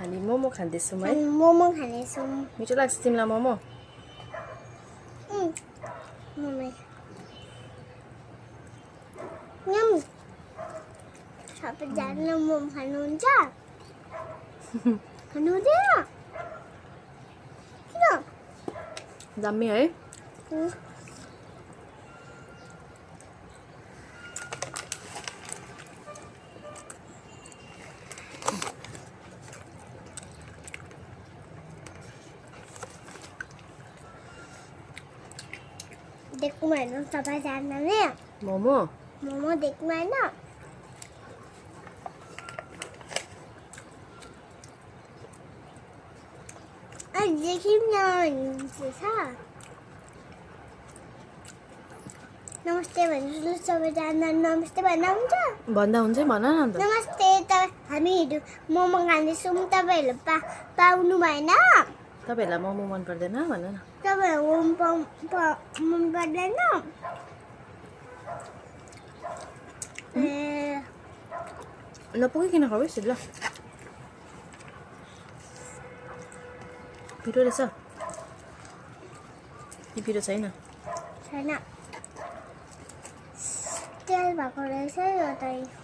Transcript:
हामी मोमो खाँदैछौँ है। मोमो खानेछौँ। मिठो लाग्छ तिमीलाई मोमो? मोमो यम सबैजना मोमो खानुहुन्छ? खानुहुँदैन? किन? दामी है। देखौँ होइन सबैजनाले मोमो मोमो देखौँ होइन। देखौँ न भन्छ। नमस्ते भन्नु सबैजना नमस्ते भन्दा हुन्छ? भन्दा हुन्छ भन न अन्त। नमस्ते हामीहरू मोमो खाँदैछौँ तपाईँहरूले पाउनु भएन? तपाईँहरूलाई मोमो मन पर्दैन भन न। तपाईँहरू मन पर्दैन? नपुगिकन खाऊ है ल। पिरो रहेछ कि पिरो छैन? छैन, तेल भएको रहेछ यो त।